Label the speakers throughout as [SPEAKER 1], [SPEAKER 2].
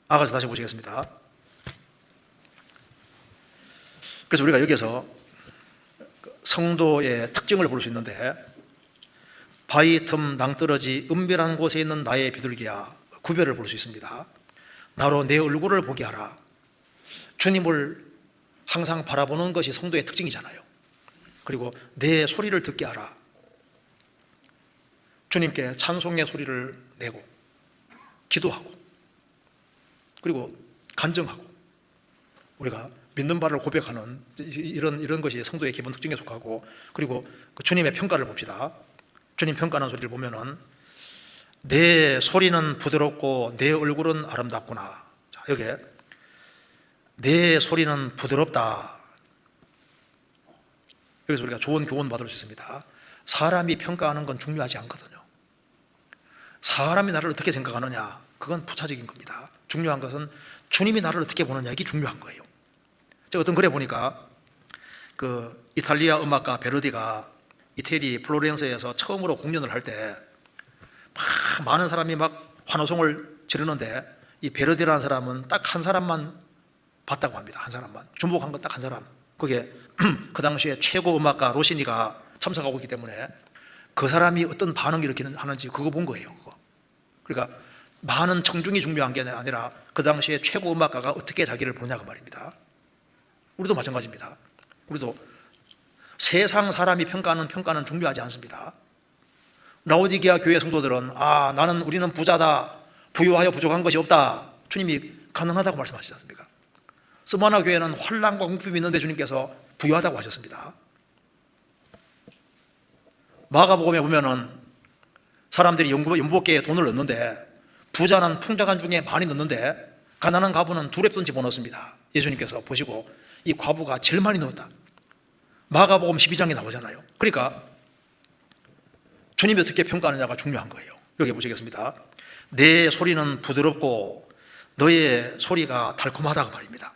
[SPEAKER 1] 아가서 다시 보시겠습니다. 그래서 우리가 여기서 성도의 특징을 볼 수 있는데, 바위 틈 낭떠러지 은밀한 곳에 있는 나의 비둘기야, 구별을 볼 수 있습니다. 나로 내 얼굴을 보게 하라. 주님을 항상 바라보는 것이 성도의 특징이잖아요. 그리고 내 소리를 듣게 하라. 주님께 찬송의 소리를 내고 기도하고 그리고 간증하고 우리가 믿는 바를 고백하는 이런 것이 성도의 기본 특징에 속하고, 그리고 그 주님의 평가를 봅시다. 주님 평가하는 소리를 보면은 내 소리는 부드럽고 내 얼굴은 아름답구나. 자, 여기에 내 소리는 부드럽다. 여기서 우리가 좋은 교훈 받을 수 있습니다. 사람이 평가하는 건 중요하지 않거든요. 사람이 나를 어떻게 생각하느냐, 그건 부차적인 겁니다. 중요한 것은 주님이 나를 어떻게 보느냐, 이게 중요한 거예요. 제가 어떤 글에 보니까 그 이탈리아 음악가 베르디가 이태리 플로렌스에서 처음으로 공연을 할 때 막 많은 사람이 막 환호성을 지르는데 이 베르디라는 사람은 딱 한 사람만 봤다고 합니다. 한 사람만, 주목한 건 딱 한 사람. 그게 그 당시에 최고 음악가 로시니가 참석하고 있기 때문에 그 사람이 어떤 반응을 일으키는 하는지 그거 본 거예요. 그거. 그러니까 많은 청중이 중요한 게 아니라 그 당시에 최고 음악가가 어떻게 자기를 보냐가 말입니다. 우리도 마찬가지입니다. 우리도 세상 사람이 평가하는 평가는 중요하지 않습니다. 라오디게아 교회 성도들은 우리는 부자다, 부유하여 부족한 것이 없다, 주님이 가능하다고 말씀하시지 않습니까? 스마나 교회는 환난과 궁핍이 있는데 주님께서 부유하다고 하셨습니다. 마가복음에 보면은 사람들이 연복계에 돈을 넣는데 부자는 풍족한 중에 많이 넣는데 가난한 과부는 2랩돈 집어넣습니다. 예수님께서 보시고 이 과부가 제일 많이 넣었다. 마가복음 12장에 나오잖아요. 그러니까 주님이 어떻게 평가하느냐가 중요한 거예요. 여기 보시겠습니다. 내 소리는 부드럽고 너의 소리가 달콤하다고 말입니다.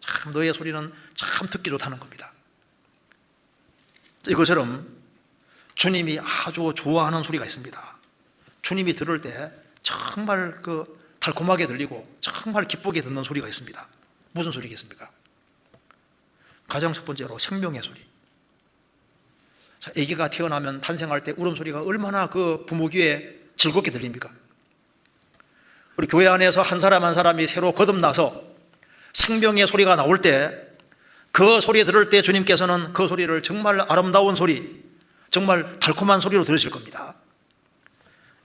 [SPEAKER 1] 참 너의 소리는 참 듣기 좋다는 겁니다. 이것처럼 주님이 아주 좋아하는 소리가 있습니다. 주님이 들을 때 정말 달콤하게 들리고 정말 기쁘게 듣는 소리가 있습니다. 무슨 소리겠습니까? 가장 첫 번째로 생명의 소리. 자, 아기가 태어나면 탄생할 때 울음소리가 얼마나 그 부모 귀에 즐겁게 들립니까? 우리 교회 안에서 한 사람 한 사람이 새로 거듭나서 생명의 소리가 나올 때, 그 소리 들을 때 주님께서는 그 소리를 정말 아름다운 소리, 정말 달콤한 소리로 들으실 겁니다.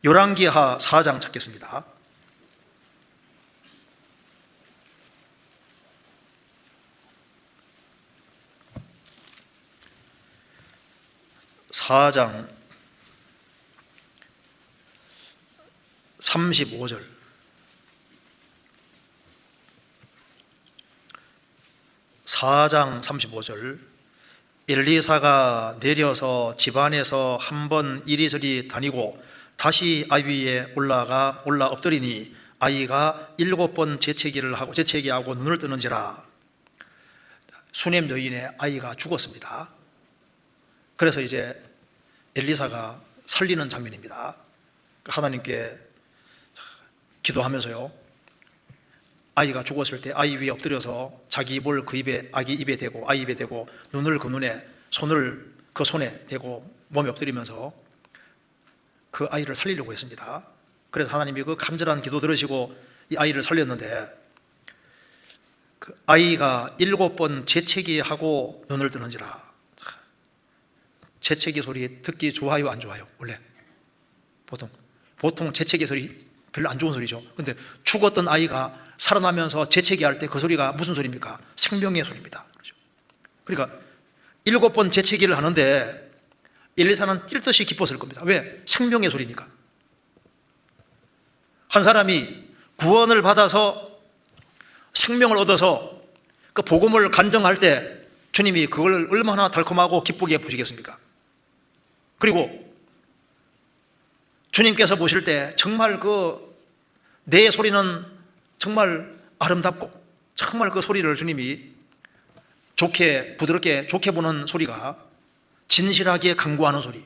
[SPEAKER 1] 열왕기하 4장 찾겠습니다. 4장 35절. 4장 35절. 엘리사가 내려서 집안에서 한번 이리저리 다니고 다시 아이 위에 올라 엎드리니 아이가 7번 재채기하고 눈을 뜨는지라. 수넴 여인의 아이가 죽었습니다. 그래서 이제 엘리사가 살리는 장면입니다. 하나님께 기도하면서요, 아이가 죽었을 때 아이 위에 엎드려서 자기 입을 아기 입에 대고, 아이 입에 대고, 눈을 그 눈에, 손을 그 손에 대고 몸에 엎드리면서 그 아이를 살리려고 했습니다. 그래서 하나님이 그 간절한 기도 들으시고 이 아이를 살렸는데, 그 아이가 7번 재채기하고 눈을 뜨는지라. 재채기 소리 듣기 좋아요, 안 좋아요? 원래 보통 재채기 소리 별로 안 좋은 소리죠. 근데 죽었던 아이가 살아나면서 재채기할 때 그 소리가 무슨 소리입니까? 생명의 소리입니다. 그러니까 7번 재채기를 하는데 엘리사는 뛸 듯이 기뻤을 겁니다. 왜? 생명의 소리니까. 한 사람이 구원을 받아서 생명을 얻어서 그 복음을 간증할 때 주님이 그걸 얼마나 달콤하고 기쁘게 보시겠습니까? 그리고 주님께서 보실 때 정말 내 소리는 정말 아름답고 정말 그 소리를 주님이 부드럽게 좋게 보는 소리가 진실하게 간구하는 소리,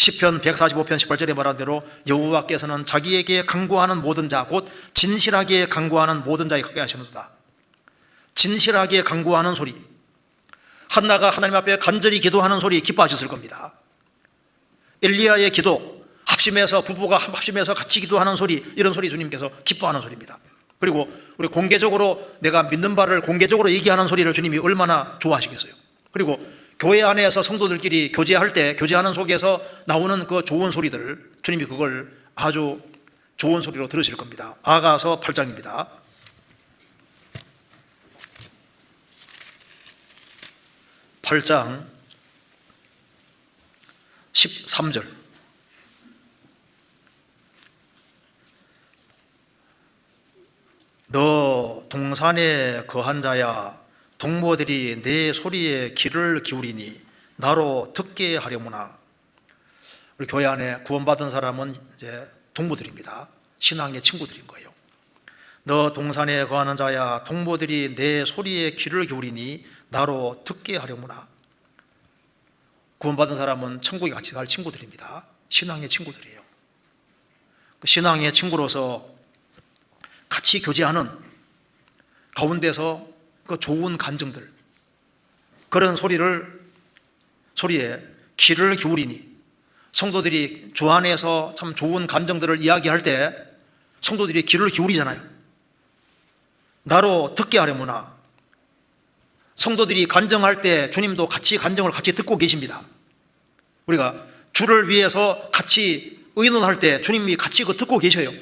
[SPEAKER 1] 시편 145편 18절에 말한 대로 여호와께서는 자기에게 간구하는 모든 자, 곧 진실하게 간구하는 모든 자에 가까이 하시는도다. 진실하게 간구하는 소리, 한나가 하나님 앞에 간절히 기도하는 소리 기뻐하셨을 겁니다. 엘리야의 기도, 합심해서 부부가 합심해서 같이 기도하는 소리, 이런 소리 주님께서 기뻐하는 소리입니다. 그리고 우리 공개적으로 내가 믿는 바를 공개적으로 얘기하는 소리를 주님이 얼마나 좋아하시겠어요. 그리고 교회 안에서 성도들끼리 교제할 때 교제하는 속에서 나오는 그 좋은 소리들, 주님이 그걸 아주 좋은 소리로 들으실 겁니다. 아가서 8장입니다. 8장 13절. 너 동산에 거한 자야, 동무들이 내 소리에 귀를 기울이니 나로 듣게 하려무나. 우리 교회 안에 구원받은 사람은 이제 동무들입니다. 신앙의 친구들인 거예요. 너 동산에 거하는 자야, 동무들이 내 소리에 귀를 기울이니 나로 듣게 하려무나. 구원받은 사람은 천국에 같이 갈 친구들입니다. 신앙의 친구들이에요. 신앙의 친구로서 같이 교제하는 가운데서 그 좋은 간증들, 그런 소리에 귀를 기울이니, 성도들이 주 안에서 참 좋은 간증들을 이야기할 때 성도들이 귀를 기울이잖아요. 나로 듣게 하려무나. 성도들이 간증할 때 주님도 같이 간증을 같이 듣고 계십니다. 우리가 주를 위해서 같이 의논할 때 주님이 같이 그 듣고 계셔요.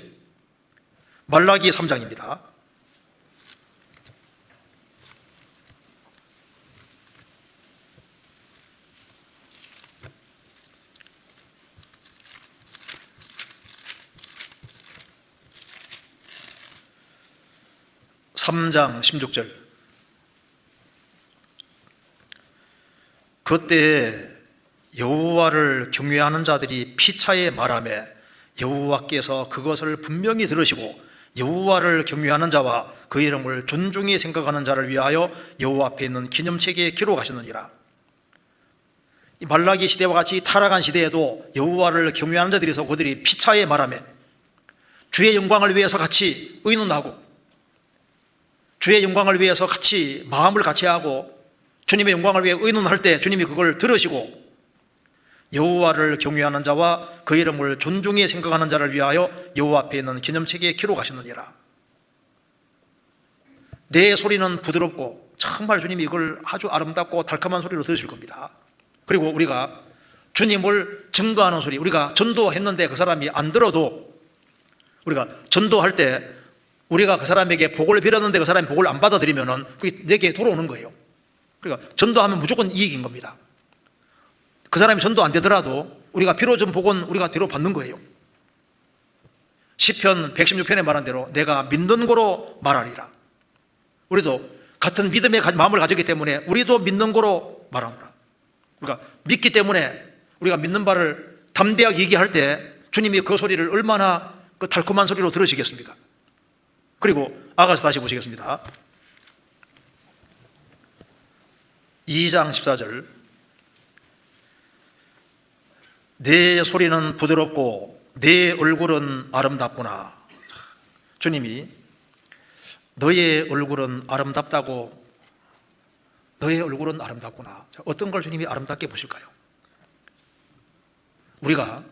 [SPEAKER 1] 말라기 3장입니다. (3장) 16절. 그때 여호와를 경외하는 자들이 피차에 말하며 여호와께서 그것을 분명히 들으시고 여호와를 경외하는 자와 그 이름을 존중히 생각하는 자를 위하여 여호와 앞에 있는 기념책에 기록하시느니라. 이 말라기 시대와 같이 타락한 시대에도 여호와를 경외하는 자들이서 그들이 피차에 말하며 주의 영광을 위해서 같이 의논하고 주의 영광을 위해서 같이 마음을 같이 하고 주님의 영광을 위해 의논할 때 주님이 그걸 들으시고 여호와를 경외하는 자와 그 이름을 존중히 생각하는 자를 위하여 여호와 앞에 있는 기념책에 기록하시느니라. 내 소리는 부드럽고 정말 주님이 이걸 아주 아름답고 달콤한 소리로 들으실 겁니다. 그리고 우리가 주님을 증거하는 소리, 우리가 전도했는데 그 사람이 안 들어도 우리가 전도할 때 우리가 그 사람에게 복을 빌었는데 그 사람이 복을 안 받아들이면은 그게 내게 돌아오는 거예요. 그러니까 전도하면 무조건 이익인 겁니다. 그 사람이 전도 안 되더라도 우리가 빌어준 복은 우리가 뒤로 받는 거예요. 시편 116편에 말한 대로 내가 믿는 거로 말하리라. 우리도 같은 믿음의 마음을 가졌기 때문에 우리도 믿는 거로 말하노라. 그러니까 믿기 때문에 우리가 믿는 바를 담대하게 얘기할 때 주님이 그 소리를 얼마나 그 달콤한 소리로 들으시겠습니까? 그리고 아가서 다시 보시겠습니다. 2장 14절. 내 소리는 부드럽고 내 얼굴은 아름답구나. 주님이 너의 얼굴은 아름답다고, 너의 얼굴은 아름답구나. 어떤 걸 주님이 아름답게 보실까요? 우리가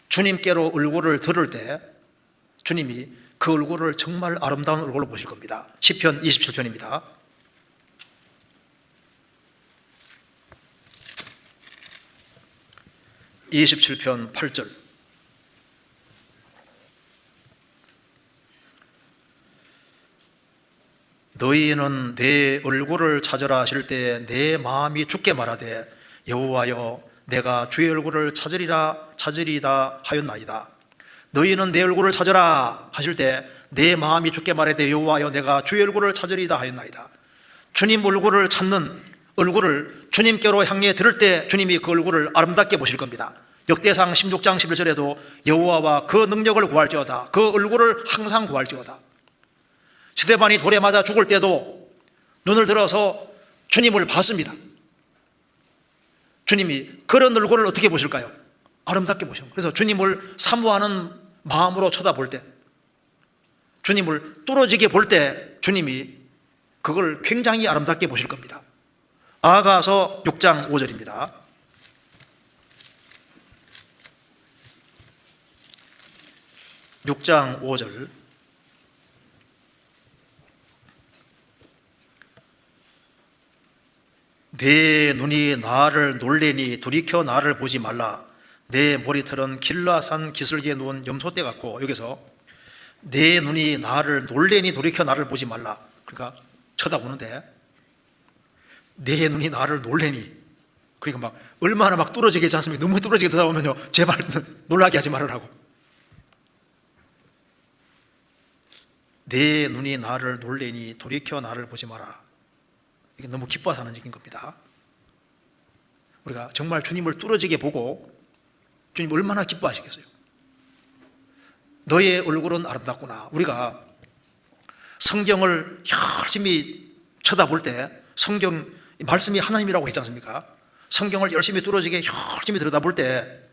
[SPEAKER 1] 주님께로 얼굴을 들을 때 주님이 그 얼굴을 정말 아름다운 얼굴로 보실 겁니다. 시편 27편입니다. (27편) 8절. 너희는 내 얼굴을 찾으라 하실 때 내 마음이 죽게 말하되 여호와여 내가 주의 얼굴을 찾으리다 하였나이다. 너희는 내 얼굴을 찾으라 하실 때 내 마음이 죽게 말하되 여호와여 내가 주의 얼굴을 찾으리다 하였나이다. 주님 얼굴을 찾는 얼굴을 주님께로 향해 들을 때 주님이 그 얼굴을 아름답게 보실 겁니다. 역대상 16장 11절에도 여호와와 그 능력을 구할지어다, 그 얼굴을 항상 구할지어다. 스데반이 돌에 맞아 죽을 때도 눈을 들어서 주님을 봤습니다. 주님이 그런 얼굴을 어떻게 보실까요? 아름답게 보시는 거예요. 그래서 주님을 사모하는 마음으로 쳐다볼 때, 주님을 뚫어지게 볼 때 주님이 그걸 굉장히 아름답게 보실 겁니다. 아가서 6장 5절입니다. (6장 5절) 내 눈이 나를 놀래니 돌이켜 나를 보지 말라. 내 머리털은 길라산 기슭에 누운 염소떼 같고, 여기서 내 눈이 나를 놀래니 돌이켜 나를 보지 말라. 그러니까 쳐다보는데 내 눈이 나를 놀래니, 그러니까 막 얼마나 막 뚫어지게 하지 않습니까? 너무 뚫어지게 쳐다보면요, 제발 놀라게 하지 말으라고. 내 눈이 나를 놀래니 돌이켜 나를 보지 마라. 이게 너무 기뻐서 하는 얘기인 겁니다. 우리가 정말 주님을 뚫어지게 보고 주님 얼마나 기뻐하시겠어요? 너의 얼굴은 아름답구나. 우리가 성경을 열심히 쳐다볼 때, 성경 말씀이 하나님이라고 했지 않습니까? 성경을 열심히 뚫어지게 열심히 들여다볼 때,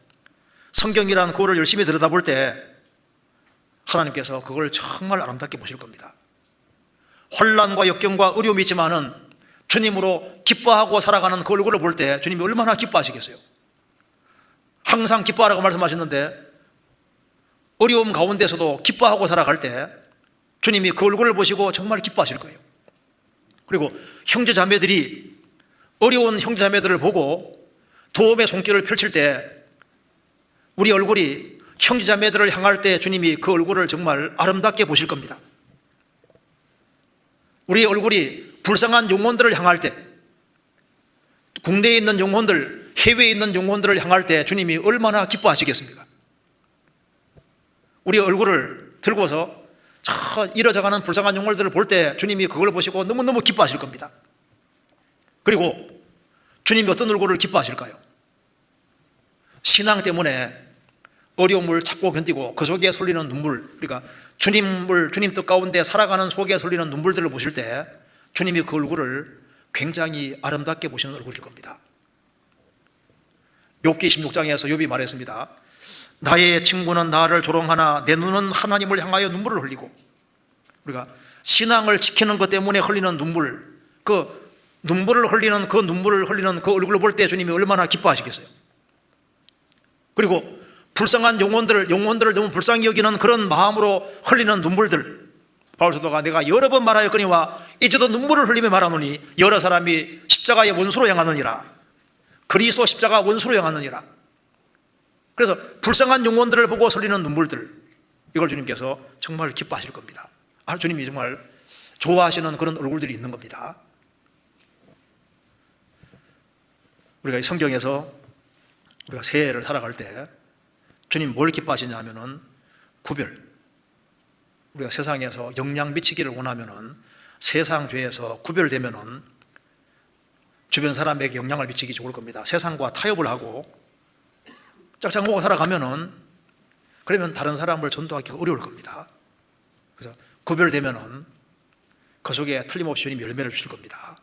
[SPEAKER 1] 성경이란 그거를 열심히 들여다볼 때 하나님께서 그걸 정말 아름답게 보실 겁니다. 혼란과 역경과 어려움이 있지만은 주님으로 기뻐하고 살아가는 그 얼굴을 볼 때 주님이 얼마나 기뻐하시겠어요? 항상 기뻐하라고 말씀하셨는데 어려움 가운데서도 기뻐하고 살아갈 때 주님이 그 얼굴을 보시고 정말 기뻐하실 거예요. 그리고 형제자매들이 어려운 형제자매들을 보고 도움의 손길을 펼칠 때 우리 얼굴이 형제자매들을 향할 때 주님이 그 얼굴을 정말 아름답게 보실 겁니다. 우리 얼굴이 불쌍한 영혼들을 향할 때, 국내에 있는 영혼들, 해외에 있는 영혼들을 향할 때 주님이 얼마나 기뻐하시겠습니까? 우리 얼굴을 들고서 이러져가는 불쌍한 영혼들을 볼 때 주님이 그걸 보시고 너무너무 기뻐하실 겁니다. 그리고 주님이 어떤 얼굴을 기뻐하실까요? 신앙 때문에 어려움을 참고 견디고 그 속에 쏠리는 눈물, 그러니까 주님 뜻 가운데 살아가는 속에 쏠리는 눈물들을 보실 때 주님이 그 얼굴을 굉장히 아름답게 보시는 얼굴일 겁니다. 욥기 16장에서 욥이 말했습니다. 나의 친구는 나를 조롱하나 내 눈은 하나님을 향하여 눈물을 흘리고, 우리가 신앙을 지키는 것 때문에 흘리는 눈물, 그 눈물을 흘리는 그 얼굴을 볼 때 주님이 얼마나 기뻐하시겠어요? 그리고 불쌍한 영혼들을 너무 불쌍히 여기는 그런 마음으로 흘리는 눈물들, 바울 사도가 내가 여러 번 말하였거니와 이제도 눈물을 흘리며 말하노니 여러 사람이 십자가의 원수로 향하느니라. 그리스도 십자가 원수로 향하느니라. 그래서 불쌍한 영혼들을 보고 흘리는 눈물들, 이걸 주님께서 정말 기뻐하실 겁니다. 주님이 정말 좋아하시는 그런 얼굴들이 있는 겁니다. 우리가 이 성경에서 우리가 새해를 살아갈 때 주님 뭘 기뻐하시냐 하면은 구별, 우리가 세상에서 영향 미치기를 원하면은 세상 죄에서 구별되면은 주변 사람에게 영향을 미치기 좋을 겁니다. 세상과 타협을 하고 짝짝 먹고 살아가면은 그러면 다른 사람을 전도하기가 어려울 겁니다. 그래서 구별되면은 그 속에 틀림없이 주님이 열매를 주실 겁니다.